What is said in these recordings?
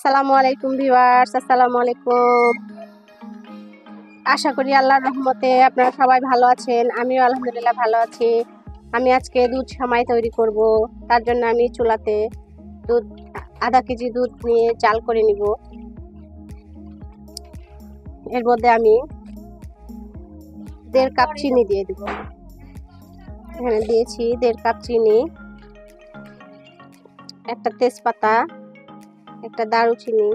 আসসালামু আলাইকুম ভিউয়ার্স, আসসালামু আলাইকুম। আশা করি আল্লাহর রহমতে আপনারা সবাই ভালো আছেন। আমিও আলহামদুলিল্লাহ ভালো আছি। আমি আজকে দুধ সেমাই তৈরি করব। তার জন্য আমি চুলাতে দুধ আধা কেজি দুধ নিয়ে জাল করে নিব। এর মধ্যে আমি 1.5 কাপ চিনি দিয়ে দিব। এখানে দিয়েছি 1.5 কাপ চিনি, একটা তেজপাতা, একটা দারুচিনি,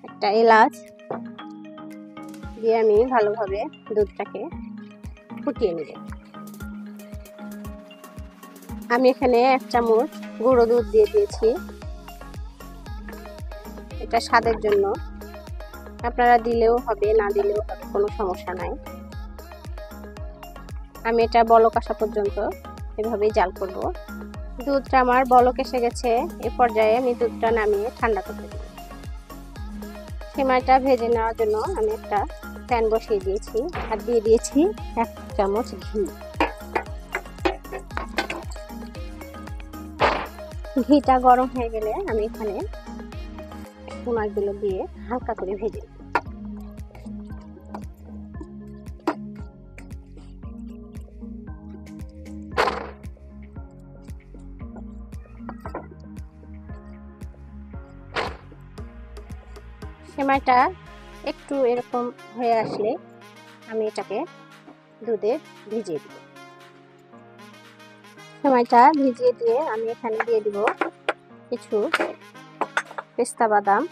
একটা এলাচ দিয়ে আমি ভালোভাবে দুধটাকে ফুটিয়ে নেব। আমি এখানে 1 চামচ গুঁড়ো দুধ দিয়ে দিয়েছি, এটা স্বাদের জন্য। আপনারা দিলেও হবে, না দিলেও হবে, কোনো সমস্যা নাই। আমি এটা বলক আসা পর্যন্ত এভাবেই জাল করব। দুধটা আমার বলক এসে গেছে। এ পর্যায়ে আমি দুধটা নামিয়ে ঠান্ডা করতে দেব। সেমাইটা ভেজে নেওয়ার জন্য আমি একটা প্যান বসিয়ে দিয়েছি আর দিয়ে দিয়েছি 1 চামচ ঘি। ঘিটা গরম হয়ে গেলে আমি এখানে সেমাইগুলো দিয়ে হালকা করে ভেজে নেব। সেমাইটা একটু এরকম হয়ে আসলে আমি এটাকে দুধে ভিজিয়ে দিব। সেমাইটা ভিজিয়ে দিয়ে আমি এখানে দিয়ে দিব কিছু পেস্তা বাদাম,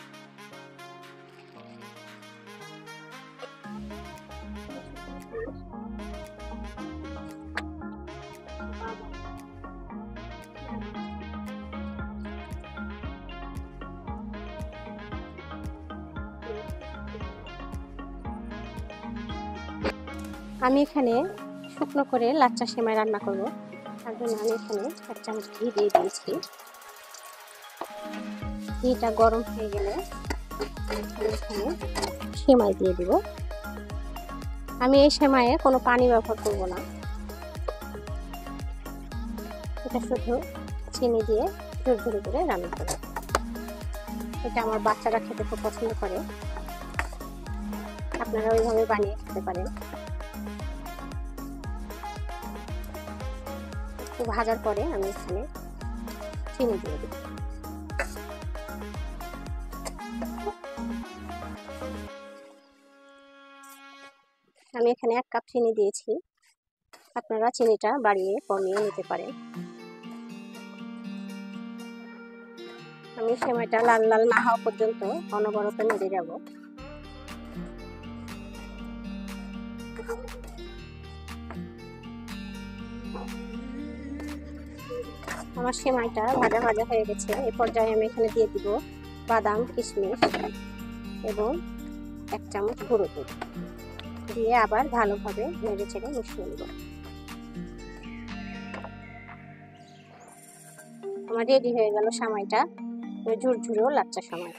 আমি এখানে শুকনো করে লাচ্চা সেমাই রান্না করব। তার জন্য আমি এখানে 1 চামচ ঘি দিয়ে দিয়েছি। ঘিটা গরম হয়ে গেলে আমি এখানে সেমাই দিয়ে দিব। আমি এই সেমাইয়ে কোনো পানি ব্যবহার করব না, এটা শুধু চিনি দিয়ে ঝুরঝুরি করে রান্না করব। এটা আমার বাচ্চারা খেতে খুব পছন্দ করে, আপনারা ওইভাবে বানিয়ে খেতে পারেন। একটু ভাজার পরে আমি এখানে চিনি দিয়ে দেব। আমি এখানে 1 কাপ চিনি দিয়েছি, আপনারা চিনিটা বাড়িয়ে কমিয়ে নিতে পারেন। আমি সেমাইটা লাল লাল না হওয়া পর্যন্ত অনবরত নেড়ে যাব। আমার সেমাইটা ভাজা ভাজা হয়ে গেছে। এই পর্যায়ে আমি এখানে দিয়ে দিব বাদাম, কিশমিশ এবং 1 চামচ গুঁড়ো দুধ দিয়ে আবার ভালোভাবে নেড়ে চেড়ে মিশিয়ে নেব। আমার রেডি হয়ে গেল সেমাইটা, ঝুরঝুরেও লাচ্চা সেমাই।